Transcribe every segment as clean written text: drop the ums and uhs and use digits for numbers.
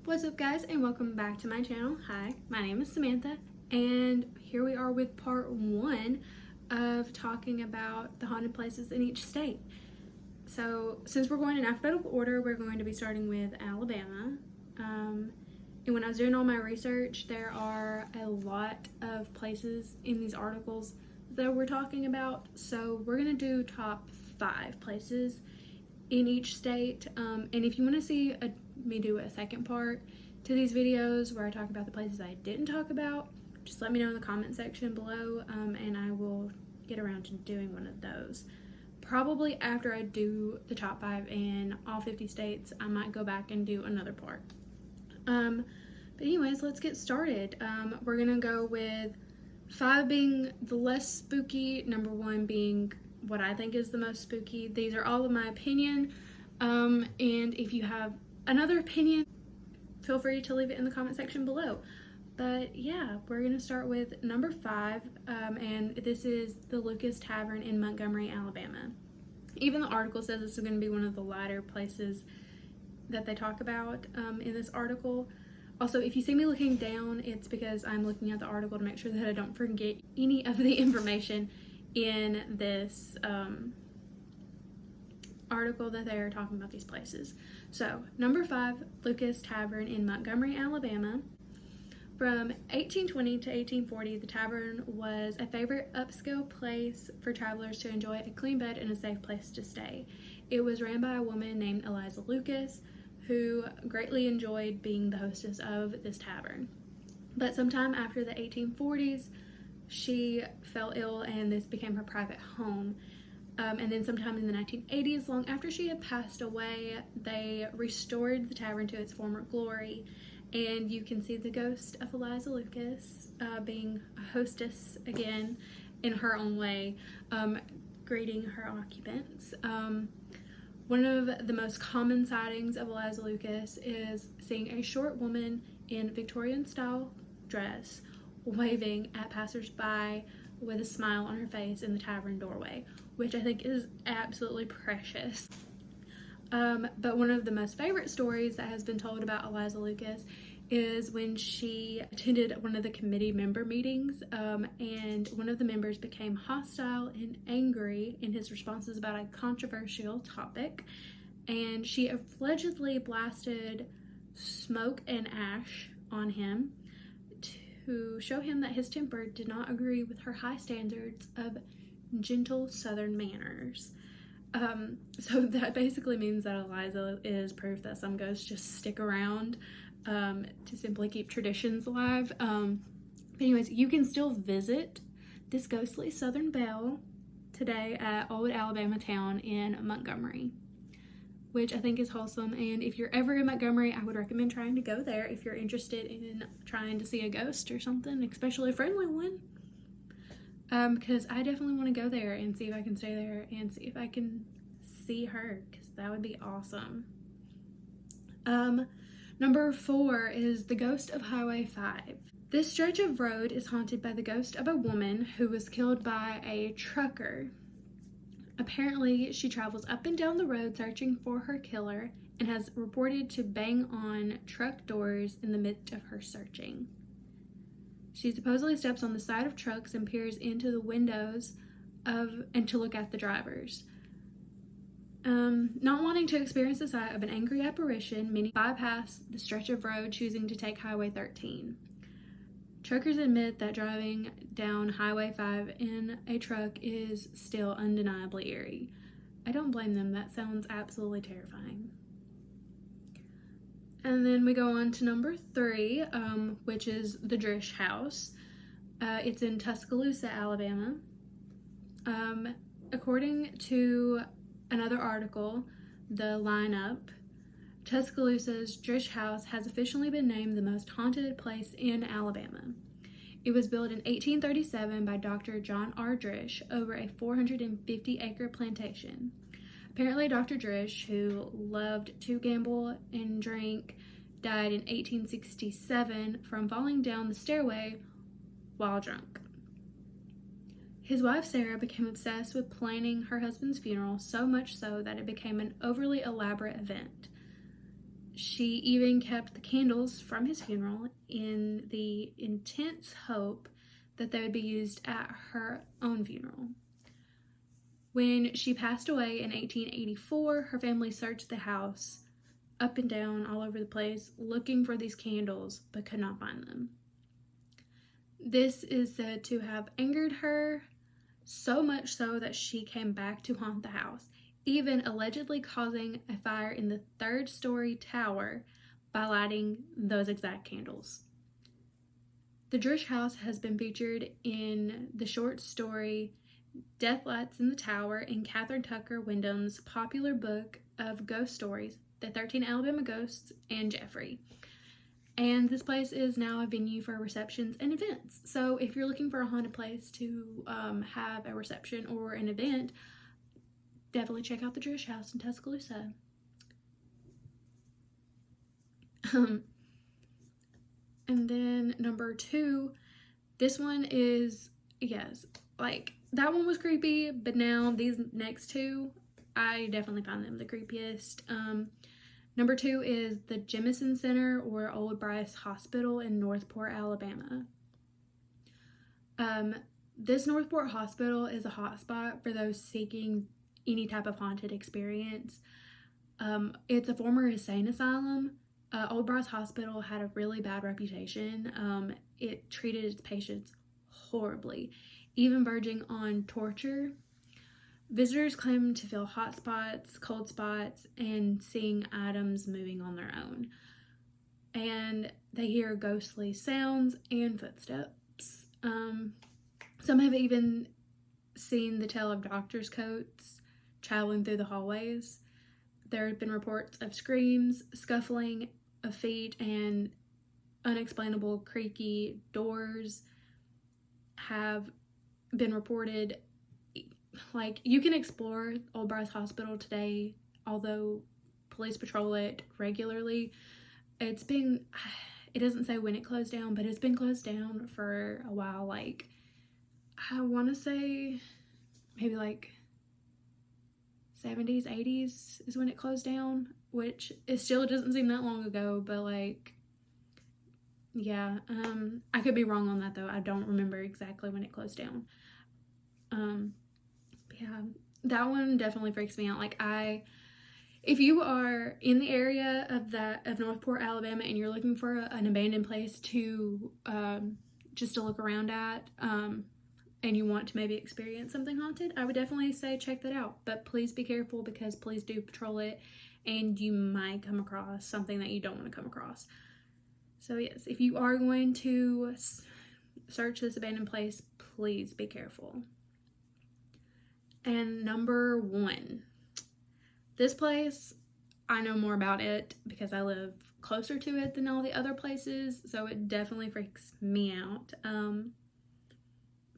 What's up, guys, and welcome back to my channel. Hi, my name is Samantha, and here we are with part one of talking about the haunted places in each state. So since we're going in alphabetical order, we're going to be starting with Alabama. And when I was doing all my research, there are a lot of places in these articles that we're talking about, so we're going to do top 5 places in each state. And if you want to see me do a second part to these videos where I talk about the places I didn't talk about, just let me know in the comment section below, and I will get around to doing one of those. Probably after I do the top 5 in all 50 states, I might go back and do another part. But anyways, let's get started. We're gonna go with 5 being the less spooky, number 1 being what I think is the most spooky. These are all of my opinion, and if you have another opinion, feel free to leave it in the comment section below. But yeah, we're gonna start with number 5, and this is the Lucas Tavern in Montgomery, Alabama. Even the article says this is gonna be one of the lighter places that they talk about in this article. Also, if you see me looking down, it's because I'm looking at the article to make sure that I don't forget any of the information in this article that they are talking about these places. So, number 5, Lucas Tavern in Montgomery, Alabama. From 1820 to 1840, the tavern was a favorite upscale place for travelers to enjoy a clean bed and a safe place to stay. It was ran by a woman named Eliza Lucas, who greatly enjoyed being the hostess of this tavern. But sometime after the 1840s, she fell ill and this became her private home. And then sometime in the 1980s, long after she had passed away, they restored the tavern to its former glory. And you can see the ghost of Eliza Lucas being a hostess again in her own way, greeting her occupants. One of the most common sightings of Eliza Lucas is seeing a short woman in Victorian-style dress waving at passers-by with a smile on her face in the tavern doorway, which I think is absolutely precious. But one of the most favorite stories that has been told about Eliza Lucas is when she attended one of the committee member meetings, and one of the members became hostile and angry in his responses about a controversial topic, and she allegedly blasted smoke and ash on him to show him that his temper did not agree with her high standards of gentle Southern manners. So that basically means that Eliza is proof that some ghosts just stick around to simply keep traditions alive. But anyways, you can still visit this ghostly Southern belle today at Old Alabama Town in Montgomery, which I think is wholesome. And if you're ever in Montgomery, I would recommend trying to go there if you're interested in trying to see a ghost or something, especially a friendly one. Because I definitely want to go there and see if I can stay there and see if I can see her, because that would be awesome. Number 4 is the ghost of Highway 5. This stretch of road is haunted by the ghost of a woman who was killed by a trucker. Apparently, she travels up and down the road searching for her killer and has reported to bang on truck doors in the midst of her searching. She supposedly steps on the side of trucks and peers into the windows and to look at the drivers. Not wanting to experience the sight of an angry apparition, many bypass the stretch of road, choosing to take Highway 13. Truckers admit that driving down Highway 5 in a truck is still undeniably eerie. I don't blame them, that sounds absolutely terrifying. And then we go on to number 3, which is the Drish House. It's in Tuscaloosa, Alabama. According to another article, The Lineup, Tuscaloosa's Drish House has officially been named the most haunted place in Alabama. It was built in 1837 by Dr. John R. Drish over a 450-acre plantation. Apparently, Dr. Drish, who loved to gamble and drink, died in 1867 from falling down the stairway while drunk. His wife Sarah became obsessed with planning her husband's funeral, so much so that it became an overly elaborate event. She even kept the candles from his funeral in the intense hope that they would be used at her own funeral. When she passed away in 1884, her family searched the house up and down all over the place looking for these candles but could not find them. This is said to have angered her, so much so that she came back to haunt the house, even allegedly causing a fire in the 3rd-story tower by lighting those exact candles. The Drish house has been featured in the short story Death Lights in the Tower in Catherine Tucker Wyndham's popular book of ghost stories, The 13 Alabama Ghosts and Jeffrey. And this place is now a venue for receptions and events. So if you're looking for a haunted place to have a reception or an event, definitely check out the Drish house in Tuscaloosa. And then number 2, this one is, yes, like, that one was creepy, but now these next 2, I definitely find them the creepiest. Number 2 is the Jemison Center or Old Bryce Hospital in Northport, Alabama. This Northport Hospital is a hotspot for those seeking any type of haunted experience. It's a former insane asylum. Old Bryce Hospital had a really bad reputation. It treated its patients horribly, even verging on torture. Visitors claim to feel hot spots, cold spots, and seeing items moving on their own. And they hear ghostly sounds and footsteps. Some have even seen the tail of doctors' coats traveling through the hallways. There have been reports of screams, scuffling of feet, and unexplainable creaky doors have been reported. Like, you can explore Old Bryce Hospital today, although police patrol it regularly. It doesn't say when it closed down, but it's been closed down for a while. Like, I want to say maybe like 70s, 80s is when it closed down, which it still doesn't seem that long ago, but like, yeah, I could be wrong on that though. I don't remember exactly when it closed down. Yeah, that one definitely freaks me out. Like, if you are in the area of Northport, Alabama, and you're looking for an abandoned place to just to look around at, and you want to maybe experience something haunted, I would definitely say check that out. But please be careful, because police do patrol it, and you might come across something that you don't want to come across. So yes, if you are going to search this abandoned place, please be careful. And number 1, this place, I know more about it because I live closer to it than all the other places, so it definitely freaks me out.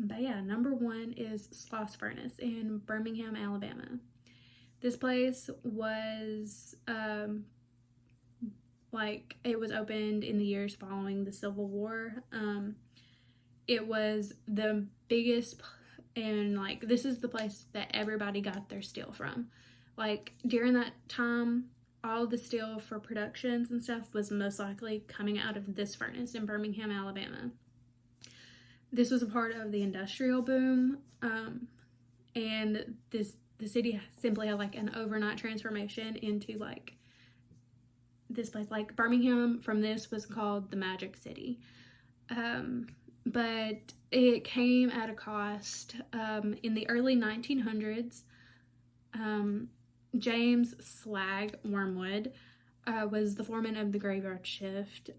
But yeah, number 1 is Sloth Furnace in Birmingham, Alabama. This place was, it was opened in the years following the Civil War. It was the biggest, and like, this is the place that everybody got their steel from. Like, during that time, all the steel for productions and stuff was most likely coming out of this furnace in Birmingham, Alabama. This was a part of the industrial boom, and the city simply had like an overnight transformation into like this place. Like, Birmingham from this was called the Magic City, but it came at a cost. In the early 1900s, James Slag Wormwood was the foreman of the graveyard shift.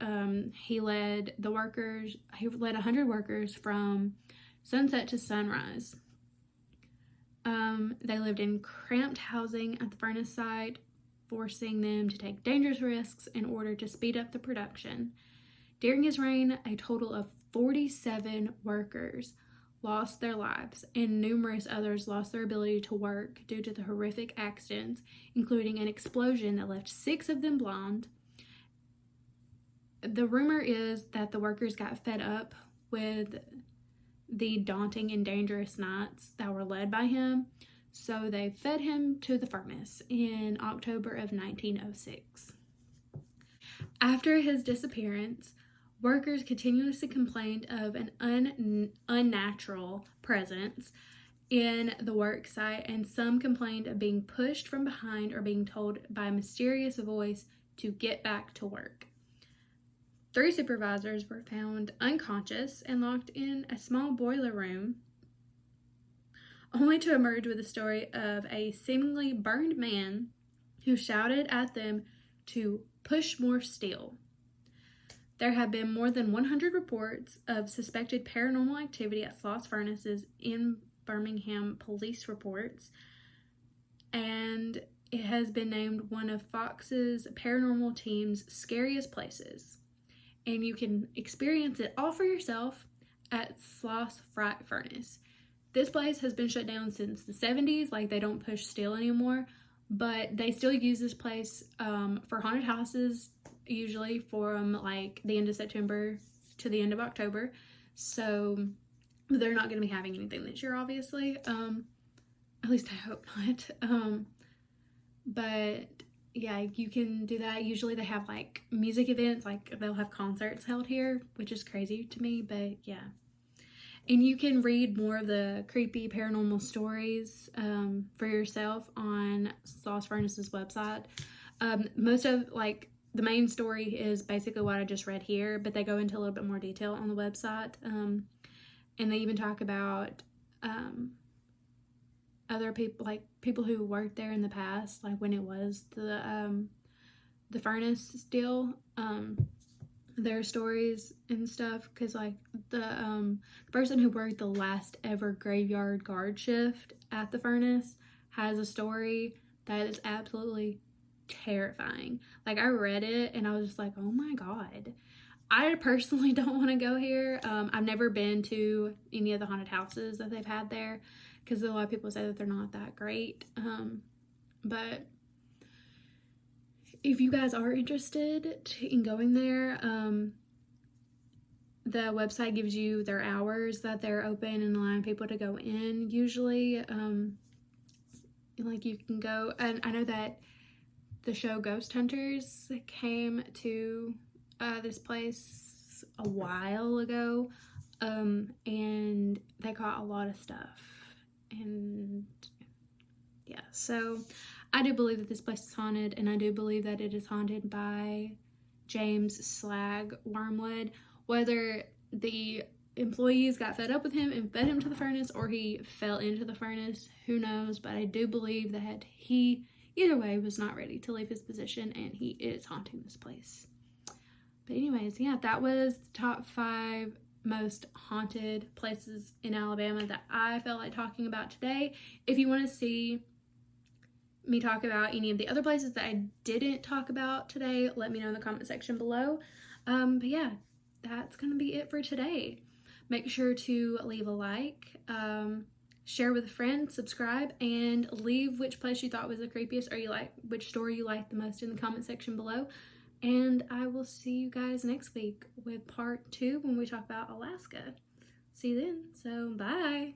He led 100 workers from sunset to sunrise. They lived in cramped housing at the furnace site, forcing them to take dangerous risks in order to speed up the production. During his reign, a total of 47 workers lost their lives, and numerous others lost their ability to work due to the horrific accidents, including an explosion that left 6 of them blind. The rumor is that the workers got fed up with the daunting and dangerous nights that were led by him, so they fed him to the furnace in October of 1906. After his disappearance, workers continuously complained of an unnatural presence in the work site, and some complained of being pushed from behind or being told by a mysterious voice to get back to work. 3 supervisors were found unconscious and locked in a small boiler room, only to emerge with the story of a seemingly burned man who shouted at them to push more steel. There have been more than 100 reports of suspected paranormal activity at Sloth Furnaces in Birmingham police reports, and it has been named one of Fox's paranormal team's scariest places. And you can experience it all for yourself at Sloth Furnace. This place has been shut down since the 70s, like they don't push steel anymore, but they still use this place for haunted houses, usually from like the end of September to the end of October. So they're not going to be having anything this year, obviously. At least I hope not. But yeah, you can do that. Usually they have like music events, like they'll have concerts held here, which is crazy to me, but yeah. And you can read more of the creepy paranormal stories for yourself on Sloth Furnace's website. Most of like the main story is basically what I just read here, but they go into a little bit more detail on the website. And they even talk about other people, like people who worked there in the past, like when it was the furnace still, their stories and stuff, because like the person who worked the last ever graveyard guard shift at the furnace has a story that is absolutely terrifying. Like I read it and I was just like, oh my god. I personally don't want to go here. I've never been to any of the haunted houses that they've had there, because a lot of people say that they're not that great. But if you guys are interested in going there, the website gives you their hours that they're open and allowing people to go in usually. Like you can go, and I know that the show Ghost Hunters came to this place a while ago, and they caught a lot of stuff, and yeah, so I do believe that this place is haunted, and I do believe that it is haunted by James Slag Wormwood. Whether the employees got fed up with him and fed him to the furnace, or he fell into the furnace, who knows, but I do believe that he, either way, was not ready to leave his position, and he is haunting this place. But anyways, yeah, that was the top 5 most haunted places in Alabama that I felt like talking about today. If you want to see me talk about any of the other places that I didn't talk about today, let me know in the comment section below. But yeah, that's going to be it for today. Make sure to leave a like, share with a friend, subscribe, and leave which place you thought was the creepiest, or you like which story you liked the most in the comment section below. And I will see you guys next week with part 2 when we talk about Alaska. See you then. So, bye.